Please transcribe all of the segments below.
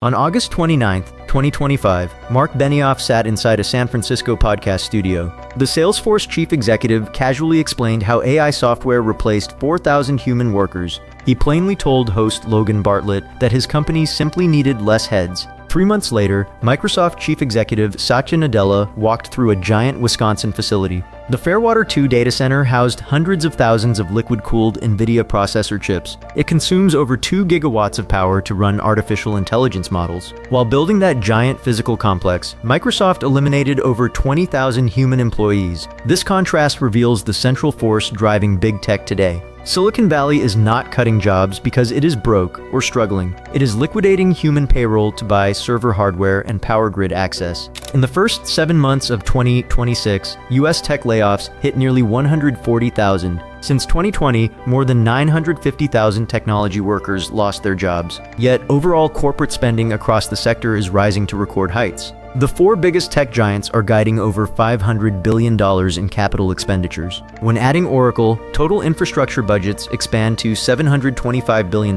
On August 29, 2025, Mark Benioff sat inside a San Francisco podcast studio. The Salesforce chief executive casually explained how AI software replaced 4,000 human workers. He plainly told host Logan Bartlett that his company simply needed less heads. 3 months later, Microsoft chief executive Satya Nadella walked through a giant Wisconsin facility. The Fairwater 2 data center housed hundreds of thousands of liquid-cooled NVIDIA processor chips. It consumes over 2 gigawatts of power to run artificial intelligence models. While building that giant physical complex, Microsoft eliminated over 20,000 human employees. This contrast reveals the central force driving big tech today. Silicon Valley is not cutting jobs because it is broke or struggling. It is liquidating human payroll to buy server hardware and power grid access. In the first 7 months of 2026, US tech layoffs hit nearly 140,000. Since 2020, more than 950,000 technology workers lost their jobs. Yet, overall corporate spending across the sector is rising to record heights. The 4 biggest tech giants are guiding over $500 billion in capital expenditures. When adding Oracle, total infrastructure budgets expand to $725 billion.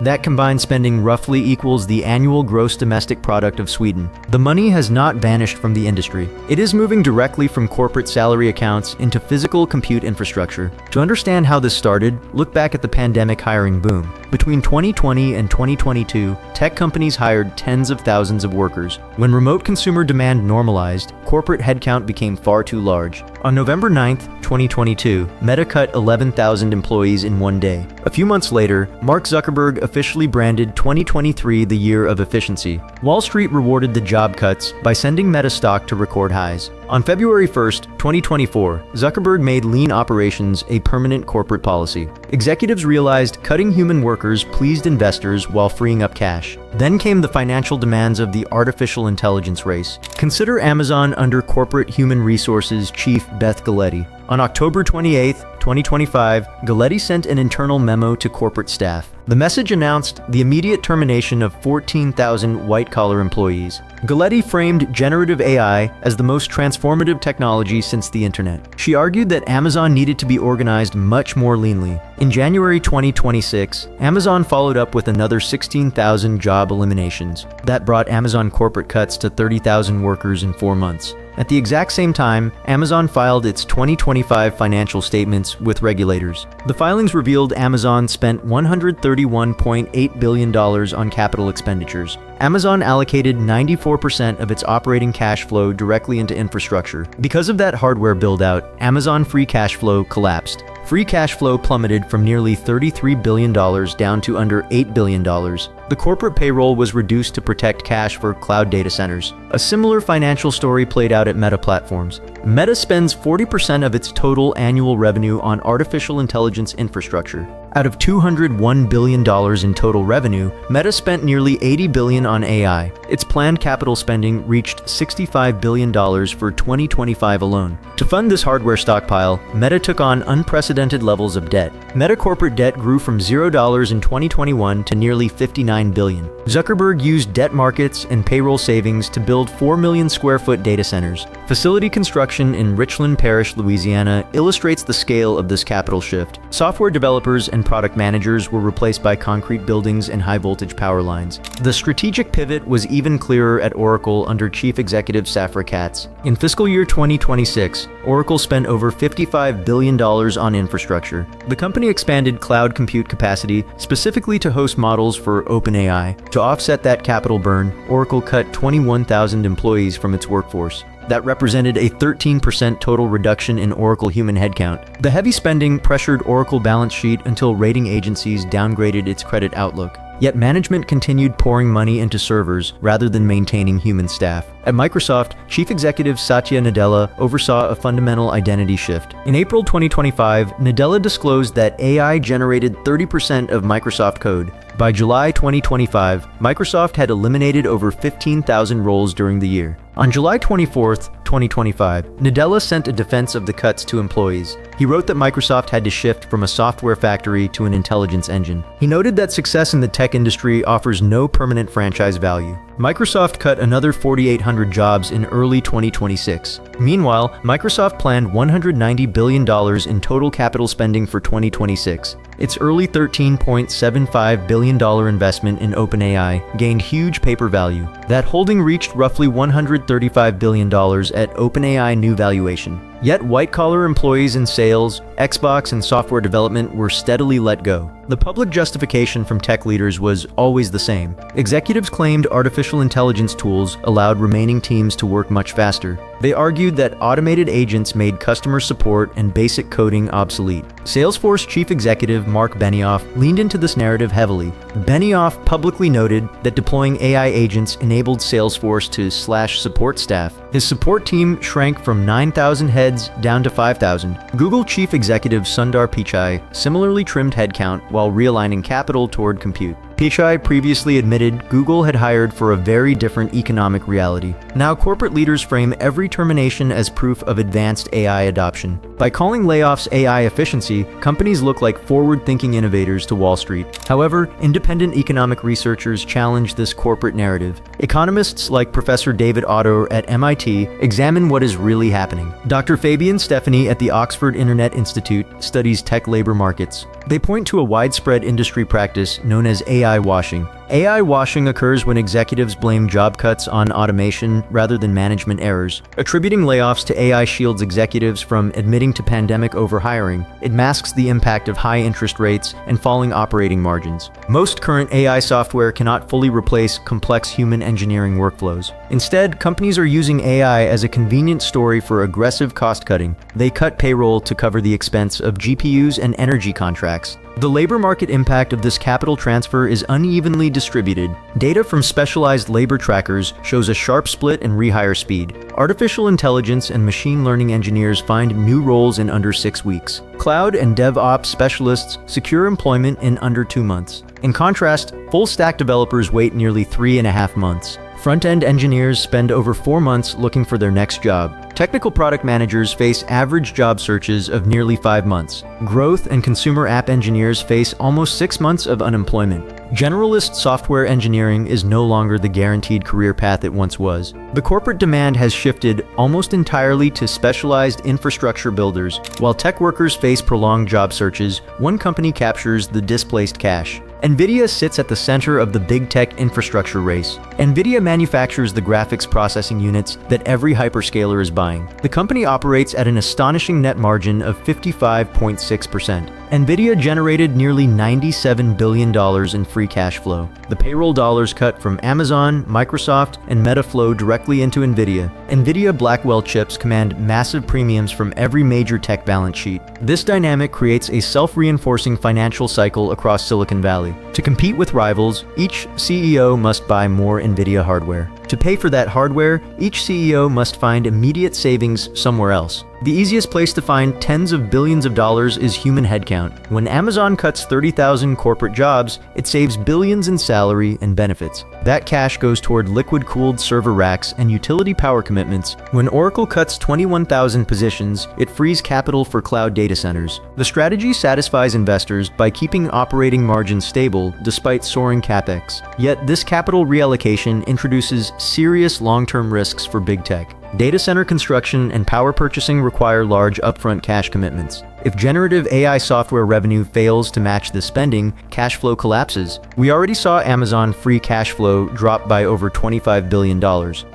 That combined spending roughly equals the annual gross domestic product of Sweden. The money has not vanished from the industry. It is moving directly from corporate salary accounts into physical compute infrastructure. To understand how this started, look back at the pandemic hiring boom. Between 2020 and 2022, tech companies hired tens of thousands of workers. When remote consumer demand normalized, corporate headcount became far too large. On November 9, 2022, Meta cut 11,000 employees in one day. A few months later, Mark Zuckerberg officially branded 2023 the year of efficiency. Wall Street rewarded the job cuts by sending Meta stock to record highs. On February 1, 2024, Zuckerberg made lean operations a permanent corporate policy. Executives realized cutting human workers pleased investors while freeing up cash. Then came the financial demands of the artificial intelligence race. Consider Amazon under corporate human resources chief Beth Galetti. On October 28, 2025, Galetti sent an internal memo to corporate staff. The message announced the immediate termination of 14,000 white-collar employees. Galetti framed generative AI as the most transformative technology since the internet. She argued that Amazon needed to be organized much more leanly. In January 2026, Amazon followed up with another 16,000 job eliminations. That brought Amazon corporate cuts to 30,000 workers in 4 months. At the exact same time, Amazon filed its 2025 financial statements with regulators. The filings revealed Amazon spent $131.8 billion on capital expenditures. Amazon allocated 94% of its operating cash flow directly into infrastructure. Because of that hardware build-out, Amazon free cash flow collapsed. Free cash flow plummeted from nearly $33 billion down to under $8 billion. The corporate payroll was reduced to protect cash for cloud data centers. A similar financial story played out at Meta Platforms. Meta spends 40% of its total annual revenue on artificial intelligence infrastructure. Out of $201 billion in total revenue, Meta spent nearly $80 billion on AI. Its planned capital spending reached $65 billion for 2025 alone. To fund this hardware stockpile, Meta took on unprecedented levels of debt. Meta corporate debt grew from $0 in 2021 to nearly $59 billion. Zuckerberg used debt markets and payroll savings to build 4 million square foot data centers. Facility construction in Richland Parish, Louisiana illustrates the scale of this capital shift. Software developers and product managers were replaced by concrete buildings and high-voltage power lines. The strategic pivot was even clearer at Oracle under Chief Executive Safra Catz. In fiscal year 2026, Oracle spent over $55 billion on infrastructure. The company expanded cloud compute capacity specifically to host models for OpenAI. To offset that capital burn, Oracle cut 21,000 employees from its workforce. That represented a 13% total reduction in Oracle human headcount. The heavy spending pressured Oracle balance sheet until rating agencies downgraded its credit outlook. Yet management continued pouring money into servers rather than maintaining human staff. At Microsoft, Chief Executive Satya Nadella oversaw a fundamental identity shift. In April 2025, Nadella disclosed that AI generated 30% of Microsoft code. By July 2025, Microsoft had eliminated over 15,000 roles during the year. On July 24, 2025, Nadella sent a defense of the cuts to employees. He wrote that Microsoft had to shift from a software factory to an intelligence engine. He noted that success in the tech industry offers no permanent franchise value. Microsoft cut another 4,800 jobs in early 2026. Meanwhile, Microsoft planned $190 billion in total capital spending for 2026. Its early $13.75 billion investment in OpenAI gained huge paper value. That holding reached roughly $135 billion at OpenAI new valuation. Yet white-collar employees in sales, Xbox, and software development were steadily let go. The public justification from tech leaders was always the same. Executives claimed artificial intelligence tools allowed remaining teams to work much faster. They argued that automated agents made customer support and basic coding obsolete. Salesforce chief executive Mark Benioff leaned into this narrative heavily. Benioff publicly noted that deploying AI agents enabled Salesforce to slash support staff. His support team shrank from 9,000 heads down to 5,000. Google chief executive Sundar Pichai similarly trimmed headcount while realigning capital toward compute. Pichai previously admitted Google had hired for a very different economic reality. Now corporate leaders frame every termination as proof of advanced AI adoption. By calling layoffs AI efficiency, companies look like forward-thinking innovators to Wall Street. However, independent economic researchers challenge this corporate narrative. Economists like Professor David Otto at MIT examine what is really happening. Dr. Fabian Stefani at the Oxford Internet Institute studies tech labor markets. They point to a widespread industry practice known as AI washing. AI washing occurs when executives blame job cuts on automation rather than management errors. Attributing layoffs to AI shields executives from admitting to pandemic overhiring. It masks the impact of high interest rates and falling operating margins. Most current AI software cannot fully replace complex human engineering workflows. Instead, companies are using AI as a convenient story for aggressive cost cutting. They cut payroll to cover the expense of GPUs and energy contracts. The labor market impact of this capital transfer is unevenly distributed. Data from specialized labor trackers shows a sharp split in rehire speed. Artificial intelligence and machine learning engineers find new roles in under 6 weeks. Cloud and DevOps specialists secure employment in under 2 months. In contrast, full-stack developers wait nearly 3.5 months. Front-end engineers spend over 4 months looking for their next job. Technical product managers face average job searches of nearly 5 months. Growth and consumer app engineers face almost 6 months of unemployment. Generalist software engineering is no longer the guaranteed career path it once was. The corporate demand has shifted almost entirely to specialized infrastructure builders. While tech workers face prolonged job searches, one company captures the displaced cash. NVIDIA sits at the center of the big tech infrastructure race. NVIDIA manufactures the graphics processing units that every hyperscaler is buying. The company operates at an astonishing net margin of 55.6%. NVIDIA generated nearly $97 billion in free cash flow. The payroll dollars cut from Amazon, Microsoft, and Meta flow directly into NVIDIA. NVIDIA Blackwell chips command massive premiums from every major tech balance sheet. This dynamic creates a self-reinforcing financial cycle across Silicon Valley. To compete with rivals, each CEO must buy more NVIDIA hardware. To pay for that hardware, each CEO must find immediate savings somewhere else. The easiest place to find tens of billions of dollars is human headcount. When Amazon cuts 30,000 corporate jobs, it saves billions in salary and benefits. That cash goes toward liquid-cooled server racks and utility power commitments. When Oracle cuts 21,000 positions, it frees capital for cloud data centers. The strategy satisfies investors by keeping operating margins stable despite soaring capex. Yet this capital reallocation introduces serious long-term risks for big tech. Data center construction and power purchasing require large upfront cash commitments. If generative AI software revenue fails to match this spending, cash flow collapses. We already saw Amazon free cash flow drop by over $25 billion.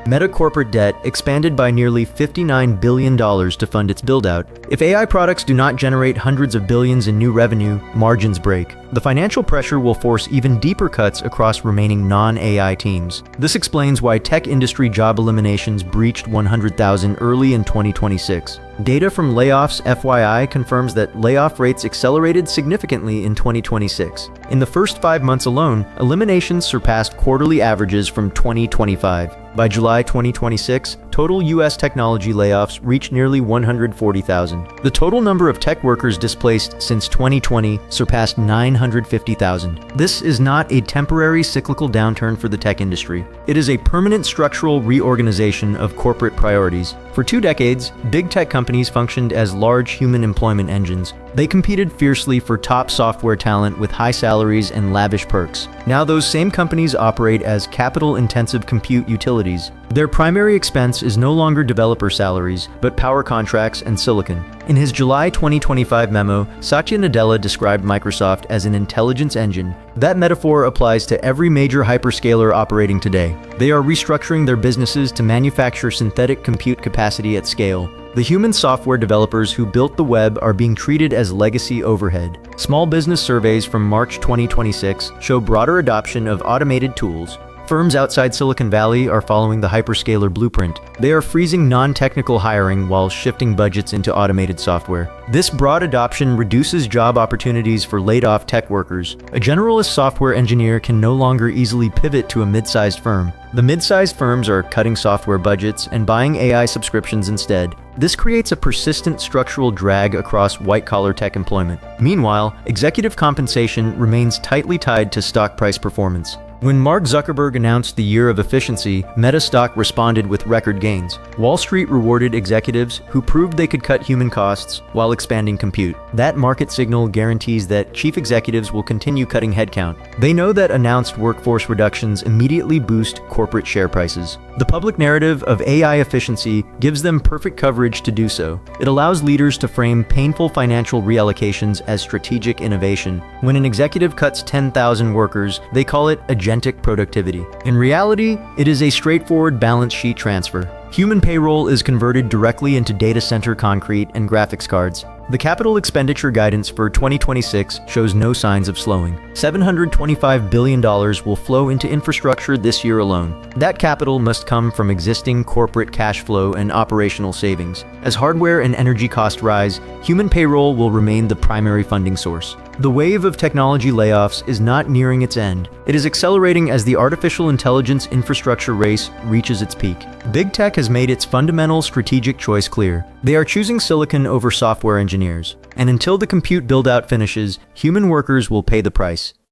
Meta corporate debt expanded by nearly $59 billion to fund its build-out. If AI products do not generate hundreds of billions in new revenue, margins break. The financial pressure will force even deeper cuts across remaining non-AI teams. This explains why tech industry job eliminations breached 100,000 early in 2026. Data from LAYOFFS FYI confirms that layoff rates accelerated significantly in 2026. In the first 5 months alone, eliminations surpassed quarterly averages from 2025. By July 2026, total U.S. technology layoffs reached nearly 140,000. The total number of tech workers displaced since 2020 surpassed 950,000. This is not a temporary cyclical downturn for the tech industry. It is a permanent structural reorganization of corporate priorities. For 2 decades, big tech companies functioned as large human employment engines. They competed fiercely for top software talent with high salaries and lavish perks. Now those same companies operate as capital-intensive compute utilities. Their primary expense is no longer developer salaries, but power contracts and silicon. In his July 2025 memo, Satya Nadella described Microsoft as an intelligence engine. That metaphor applies to every major hyperscaler operating today. They are restructuring their businesses to manufacture synthetic compute capacity at scale. The human software developers who built the web are being treated as legacy overhead. Small business surveys from March 2026 show broader adoption of automated tools. Firms outside Silicon Valley are following the hyperscaler blueprint. They are freezing non-technical hiring while shifting budgets into automated software. This broad adoption reduces job opportunities for laid-off tech workers. A generalist software engineer can no longer easily pivot to a mid-sized firm. The mid-sized firms are cutting software budgets and buying AI subscriptions instead. This creates a persistent structural drag across white-collar tech employment. Meanwhile, executive compensation remains tightly tied to stock price performance. When Mark Zuckerberg announced the year of efficiency, Meta stock responded with record gains. Wall Street rewarded executives who proved they could cut human costs while expanding compute. That market signal guarantees that chief executives will continue cutting headcount. They know that announced workforce reductions immediately boost corporate share prices. The public narrative of AI efficiency gives them perfect coverage to do so. It allows leaders to frame painful financial reallocations as strategic innovation. When an executive cuts 10,000 workers, they call it agentic productivity. In reality, it is a straightforward balance sheet transfer. Human payroll is converted directly into data center concrete and graphics cards. The capital expenditure guidance for 2026 shows no signs of slowing. $725 billion will flow into infrastructure this year alone. That capital must come from existing corporate cash flow and operational savings. As hardware and energy costs rise, human payroll will remain the primary funding source. The wave of technology layoffs is not nearing its end. It is accelerating as the artificial intelligence infrastructure race reaches its peak. Big tech has made its fundamental strategic choice clear. They are choosing silicon over software engineers. And until the compute build-out finishes, human workers will pay the price.